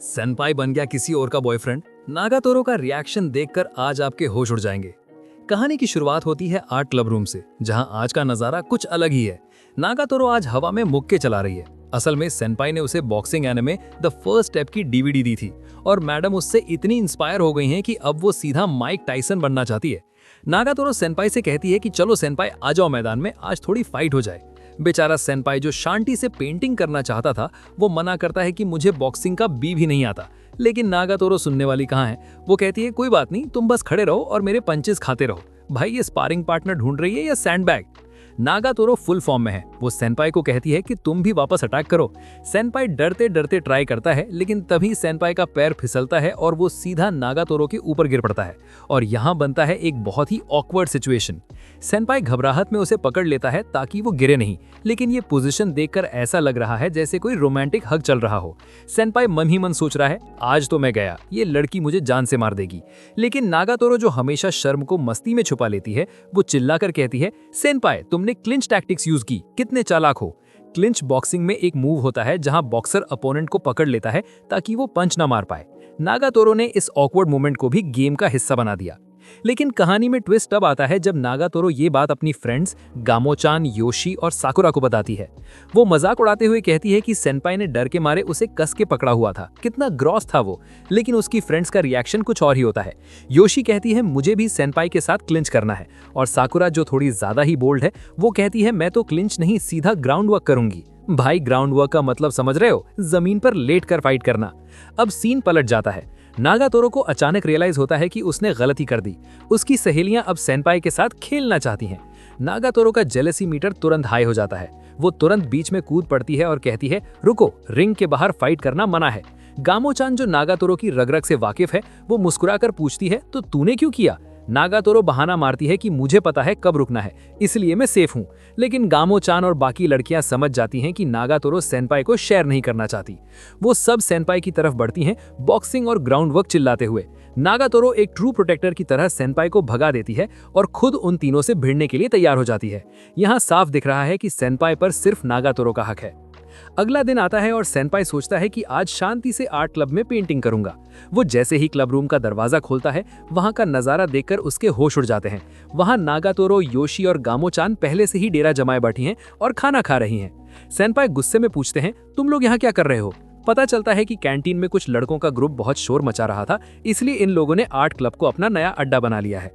सेनपाई बन गया किसी और का बॉयफ्रेंड। नागातोरो का रिएक्शन देखकर आज आपके होश उड़ जाएंगे। कहानी की शुरुआत होती है आर्ट क्लब रूम से, जहां आज का नजारा कुछ अलग ही है। नागातोरो आज हवा में मुक्के चला रही है। असल में सेनपाई ने उसे boxing anime the first step की डीवीडी दी थी और मैडम उससे इतनी इंस्पायर हो गई हैं कि अब वो सीधा माइक टाइसन बनना चाहती है। नागातोरो सेनपाई से कहती है कि चलो सेनपाई आ जाओ मैदान में, आज थोड़ी फाइट हो जाए। बेचारा सेनपाई जो शांति से पेंटिंग करना चाहता था, वो मना करता है कि मुझे बॉक्सिंग का बी भी नहीं आता। लेकिन नागातोरो सुनने वाली कहाँ है। वो कहती है कोई बात नहीं, तुम बस खड़े रहो और मेरे पंचेस खाते रहो। भाई ये स्पारिंग पार्टनर ढूंढ रही है या सैंडबैग। नागातोरो फुल फॉर्म में है। वो सेनपाई को कहती है कि तुम भी वापस अटैक करो। सेनपाई डरते डरते ट्राई करता है, लेकिन तभी सेनपाई का पैर फिसलता है और वो सीधा नागातोरो के ऊपर गिर पड़ता है और यहाँ बनता है एक बहुत ही ऑकवर्ड सिचुएशन। सेनपाई घबराहट में उसे पकड़ लेता है ताकि वो गिरे नहीं, लेकिन ये पोजीशन देखकर ऐसा लग रहा है जैसे कोई रोमांटिक हग चल रहा हो। सेनपाई मन ही मन सोच रहा है आज तो मैं गया, ये लड़की मुझे जान से मार देगी। लेकिन नागातोरो जो हमेशा शर्म को मस्ती में छुपा लेती है, वो चिल्लाकर कहती है सेनपाई तुमने क्लिंच टैक्टिक्स यूज की, कितने चालाक हो। क्लिंच बॉक्सिंग में एक मूव होता है जहां बॉक्सर अपोनेंट को पकड़ लेता है ताकि वो पंच ना मार पाए। नागातोरो ने इस ऑकवर्ड मोमेंट को भी गेम का हिस्सा बना दिया। लेकिन कहानी में ट्विस्ट तब आता है जब नागातोरो ये बात अपनी फ्रेंड्स गामोचान, योशी और साकुरा को बताती है। वो मजाक उड़ाते हुए कहती है कि सेनपाई ने डर के मारे उसे कस के पकड़ा हुआ था, कितना ग्रॉस था वो। लेकिन उसकी फ्रेंड्स का रिएक्शन कुछ और ही होता है। योशी कहती है मुझे भी सेनपाई के साथ क्लिंच करना है, और साकुरा जो थोड़ी ज्यादा ही बोल्ड है, वो कहती है मैं तो क्लिंच नहीं सीधा ग्राउंड वर्क करूंगी। भाई ग्राउंड वर्क का मतलब समझ रहे हो, जमीन पर लेट कर फाइट करना। अब सीन पलट जाता है। नागातोरो को अचानक रियलाइज होता है कि उसने गलती कर दी। उसकी सहेलियां अब सेनपाई के साथ खेलना चाहती हैं। नागातोरो का जेलसी मीटर तुरंत हाई हो जाता है। वो तुरंत बीच में कूद पड़ती है और कहती है रुको, रिंग के बाहर फाइट करना मना है। गामोचान जो नागातोरो की रग रग से वाकिफ है, वो मुस्कुराकर पूछती है तो तूने क्यों किया। नागातोरो बहाना मारती है कि मुझे पता है कब रुकना है, इसलिए मैं सेफ हूँ। लेकिन गामोचान और बाकी लड़कियां समझ जाती हैं कि नागातोरो सेनपाई को शेयर नहीं करना चाहती। वो सब सेनपाई की तरफ बढ़ती हैं, बॉक्सिंग और ग्राउंड वर्क चिल्लाते हुए। नागातोरो एक ट्रू प्रोटेक्टर की तरह सेनपाई को भगा देती है और खुद उन तीनों से भिड़ने के लिए तैयार हो जाती है। यहाँ साफ दिख रहा है कि सेनपाई पर सिर्फ नागातोरो का हक है। अगला दिन आता है और सेनपाई सोचता है कि आज शांति से आर्ट क्लब में पेंटिंग करूंगा। वो जैसे ही क्लब रूम का दरवाजा खोलता है, वहां का नजारा देखकर उसके होश उड़ जाते हैं। वहां नागातोरो, योशी और गामोचान पहले से ही डेरा जमाए बैठी हैं और खाना खा रही हैं। सेनपाई गुस्से में पूछते हैं तुम लोग यहाँ क्या कर रहे हो। पता चलता है कि कैंटीन में कुछ लड़कों का ग्रुप बहुत शोर मचा रहा था, इसलिए इन लोगों ने आर्ट क्लब को अपना नया अड्डा बना लिया है।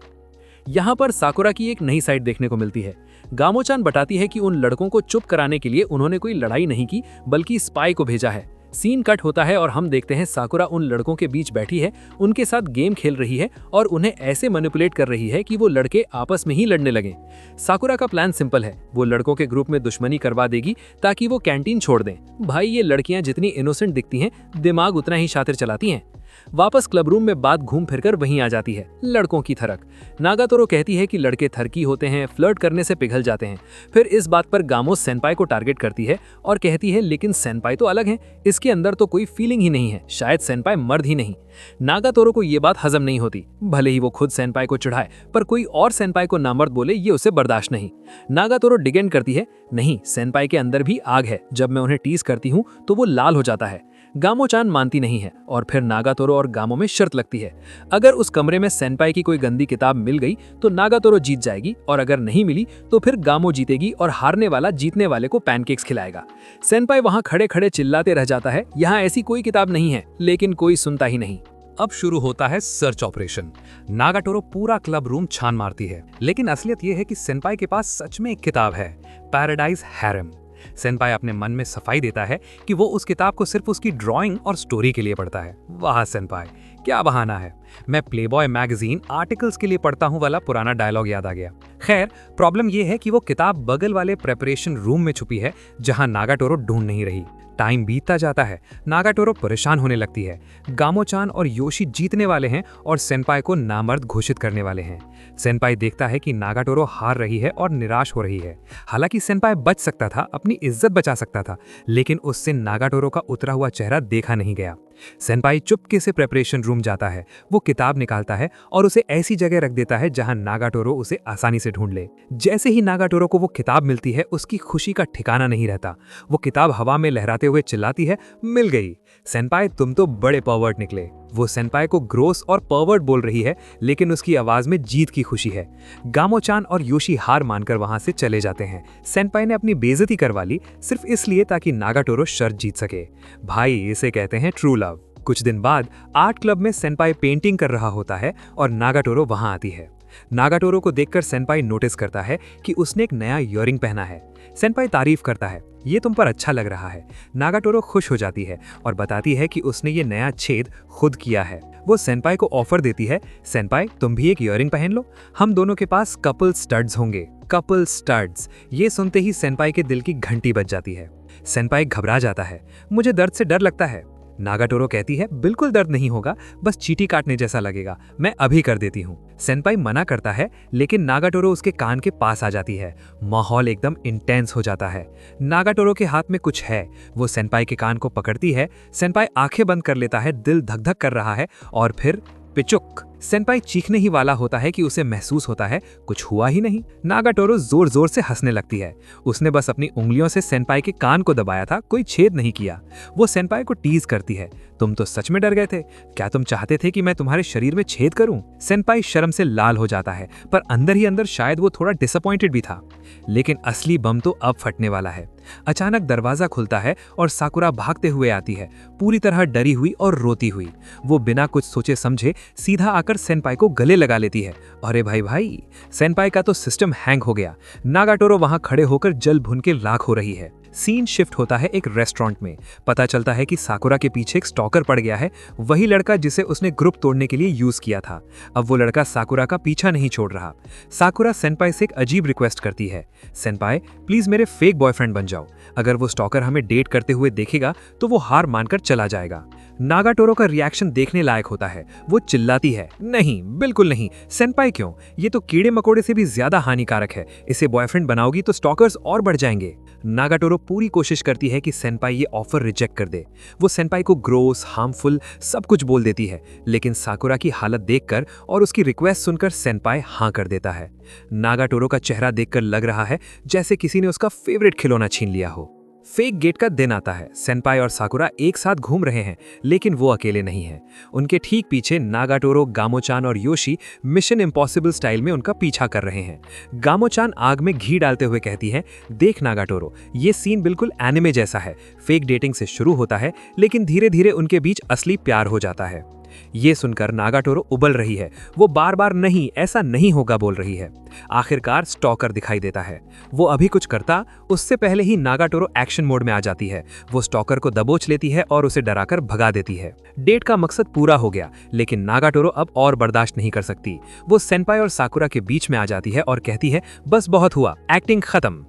यहाँ पर साकुरा की एक नई साइड देखने को मिलती है। गामोचान बताती है कि उन लड़कों को चुप कराने के लिए उन्होंने कोई लड़ाई नहीं की, बल्कि स्पाई को भेजा है। सीन कट होता है और हम देखते हैं साकुरा उन लड़कों के बीच बैठी है, उनके साथ गेम खेल रही है और उन्हें ऐसे मैनिपुलेट कर रही है कि वो लड़के आपस में ही लड़ने लगें। साकुरा का प्लान सिंपल है, वो लड़कों के ग्रुप में दुश्मनी करवा देगी ताकि वो कैंटीन छोड़ दें। भाई ये लड़कियां जितनी इनोसेंट दिखती हैं, दिमाग उतना ही शातिर चलाती हैं। वापस क्लब रूम में बात घूम फिरकर वहीं आ जाती है, लड़कों की थरक। नागातोरो कहती है कि लड़के थरकी होते हैं, फ्लर्ट करने से पिघल जाते हैं। फिर इस बात पर गामो सेनपाई को टारगेट करती है और कहती है लेकिन सेनपाई तो अलग है, इसके अंदर तो कोई फीलिंग ही नहीं है, शायद सेनपाई मर्द ही नहीं। नागातोरो को ये बात हजम नहीं होती। भले ही वो खुद सेनपाई को चिढ़ाए, पर कोई और सेनपाई को नामर्द बोले ये उसे बर्दाश्त नहीं। नागातोरो डिगेंड करती है नहीं, सेनपाई के अंदर भी आग है, जब मैं उन्हें टीज करती हूँ तो वो लाल हो जाता है। गामोचान मानती नहीं है और फिर नागातोरो और गामो में शर्त लगती है, अगर उस कमरे में सेनपाई की कोई गंदी किताब मिल गई तो नागातोरो जीत जाएगी, और अगर नहीं मिली तो फिर गामो जीतेगी और हारने वाला जीतने वाले को पैनकेक्स खिलाएगा। सेनपाई वहां खड़े खड़े चिल्लाते रह जाता है यहाँ ऐसी कोई किताब नहीं है, लेकिन कोई सुनता ही नहीं। अब शुरू होता है सर्च ऑपरेशन। नागातोरो पूरा क्लब रूम छान मारती है, लेकिन असलियत यह है कि सेनपाई के पास सच में एक किताब है, पैराडाइज हैरम। सेनपाई अपने मन में सफाई देता है कि वो उस किताब को सिर्फ उसकी ड्राइंग और स्टोरी के लिए पढ़ता है। वाह सेनपाई, क्या बहाना है। मैं प्लेबॉय मैगजीन आर्टिकल्स के लिए पढ़ता हूँ वाला पुराना डायलॉग याद आ गया। खैर, प्रॉब्लम यह है कि वो किताब बगल वाले प्रेपरेशन रूम में छुपी है, जहां नागातोरो ढूंढ नहीं रही। टाइम बीतता जाता है, नागातोरो परेशान होने लगती है। गामोचान और योशी जीतने वाले हैं और सेनपाई को नामर्द घोषित करने वाले हैं। सेनपाई देखता है कि नागातोरो हार रही है और निराश हो रही है। हालांकि सेनपाई बच सकता था, अपनी इज्जत बचा सकता था, लेकिन उससे नागातोरो का उतरा हुआ चेहरा देखा नहीं गया। सेनपाई चुपके से प्रेपरेशन रूम जाता है। वो किताब निकालता है और उसे ऐसी जगह रख देता है जहां नागातोरो उसे आसानी से ढूंढ ले। जैसे ही नागातोरो को वो किताब मिलती है, उसकी खुशी का ठिकाना नहीं रहता। वो किताब हवा में लहराते हुए चिल्लाती है, मिल गई। सेनपाई तुम तो बड़े पर्वर्ट निकले। वो सेनपाई को ग्रोस और पर्वर्ट बोल रही है, लेकिन उसकी आवाज में जीत की खुशी है। गामो-चान और योशी हार मानकर वहां से चले जाते हैं। सेनपाई ने अपनी बेइज्जती करवा ली सिर्फ इसलिए ताकि नागाटोरो शर्त जीत सके। भाई, इसे कहते हैं ट्रू लव। कुछ दिन बाद आर्ट क्लब में सेनपाई पेंटिंग कर रहा होता है और नागाटोरो वहां आती है। नागाटोरो को देखकर सेनपाई नोटिस करता है कि उसने एक नया इयररिंग पहना है। सेनपाई तारीफ करता है, ये तुम पर अच्छा लग रहा है। नागाटोरो खुश हो जाती है और बताती है कि उसने ये नया छेद खुद किया है। वो सेनपाई को ऑफर देती है, सेनपाई तुम भी एक इयररिंग पहन लो, हम दोनों के पास कपल स्टड्स होंगे। कपल स्टड्स, ये सुनते ही सेनपाई के दिल की घंटी बज जाती है। सेनपाई घबरा जाता है, मुझे दर्द से डर लगता है। नागाटोरो कहती है, बिल्कुल दर्द नहीं होगा, बस चींटी काटने जैसा लगेगा, मैं अभी कर देती हूँ। सेनपाई मना करता है, लेकिन नागाटोरो उसके कान के पास आ जाती है। माहौल एकदम इंटेंस हो जाता है। नागाटोरो के हाथ में कुछ है। वो सेनपाई के कान को पकड़ती है। सेनपाई आंखें बंद कर लेता है, दिल धक धक कर रहा है और फिर पिचुक। सेनपाई चीखने ही वाला होता है कि उसे महसूस होता है कुछ हुआ ही नहीं। नागाटोरो जोर जोर से हंसने लगती है। उसने बस अपनी उंगलियों से सेनपाई के कान को दबाया था, कोई छेद नहीं किया। वो सेनपाई को टीज करती है, तुम तो सच में डर गए थे, क्या तुम चाहते थे कि मैं तुम्हारे शरीर में छेद करूं? सेनपाई शर्म से लाल हो जाता है, पर अंदर ही अंदर शायद वो थोड़ा डिसअपॉइंटेड भी था। लेकिन असली बम तो अब फटने वाला है। अचानक दरवाजा खुलता है और साकुरा भागते हुए आती है, पूरी तरह डरी हुई और रोती हुई। वो बिना कुछ सोचे समझे सीधा आकर सेनपाई को गले लगा लेती है। अरे भाई, सेनपाई का तो सिस्टम हैंग हो गया। नागाटोरो वहां खड़े होकर जल भुन के राख हो रही है। सीन शिफ्ट होता है एक रेस्टोरेंट में। पता चलता है कि साकुरा के पीछे एक स्टॉकर पड़ गया है, वही लड़का जिसे उसने ग्रुप तोड़ने के लिए यूज किया था। अब वो लड़का साकुरा का पीछा नहीं छोड़ रहा। साकुरा सेनपाई से एक अजीब रिक्वेस्ट करती है, सेनपाई प्लीज मेरे फेक बॉयफ्रेंड बन जाओ, अगर वो स्टॉकर हमें डेट करते हुए देखेगा तो वो हार मानकर चला जाएगा। नागाटोरो का रिएक्शन देखने लायक होता है। वो चिल्लाती है, नहीं बिल्कुल नहीं, सेनपाई क्यों, ये तो कीड़े मकोड़े से भी ज्यादा हानिकारक है, इसे बॉयफ्रेंड बनाओगी तो स्टॉकर्स और बढ़ जाएंगे। नागाटोरो पूरी कोशिश करती है कि सेनपाई ये ऑफर रिजेक्ट कर दे। वो सेनपाई को ग्रोस, हार्मफुल सब कुछ बोल देती है, लेकिन साकुरा की हालत देखकर और उसकी रिक्वेस्ट सुनकर सेनपाई हाँ कर देता है। नागाटोरो का चेहरा देखकर लग रहा है जैसे किसी ने उसका फेवरेट खिलौना छीन लिया हो। फेक गेट का दिन आता है। सेनपाई और साकुरा एक साथ घूम रहे हैं, लेकिन वो अकेले नहीं हैं। उनके ठीक पीछे नागाटोरो, गामो-चान और योशी मिशन इम्पॉसिबल स्टाइल में उनका पीछा कर रहे हैं। गामो-चान आग में घी डालते हुए कहती है, देख नागाटोरो, ये सीन बिल्कुल एनिमे जैसा है। फेक डेटिंग से शुरू होता है, लेकिन धीरे धीरे उनके बीच असली प्यार हो जाता है। ये सुनकर नागाटोरो उबल रही है। वो बार बार नहीं, ऐसा नहीं होगा बोल रही है। आखिरकार स्टॉकर दिखाई देता है। वो अभी कुछ करता उससे पहले ही नागाटोरो एक्शन मोड में आ जाती है। वो स्टॉकर को दबोच लेती है और उसे डराकर भगा देती है। डेट का मकसद पूरा हो गया, लेकिन नागाटोरो अब और बर्दाश्त नहीं कर सकती। वो सेनपाई और साकुरा के बीच में आ जाती है और कहती है, बस बहुत हुआ, एक्टिंग खत्म।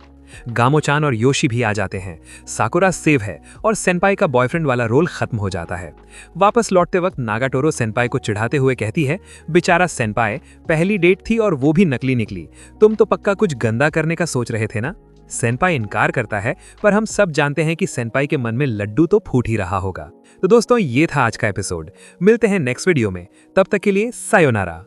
गामो-चान और योशी भी आ जाते हैं। साकुरा सेव है और सेनपाई का बॉयफ्रेंड वाला रोल खत्म हो जाता है। वापस लौटते वक्त नागाटोरो सेनपाई को चिढ़ाते हुए कहती है, बेचारा सेनपाई, पहली डेट थी और वो भी नकली निकली, तुम तो पक्का कुछ गंदा करने का सोच रहे थे ना। सेनपाई इनकार करता है, पर हम सब जानते हैं कि सेनपाई के मन में लड्डू तो फूट ही रहा होगा। तो दोस्तों, ये था आज का एपिसोड। मिलते हैं नेक्स्ट वीडियो में, तब तक के लिए सायोनारा।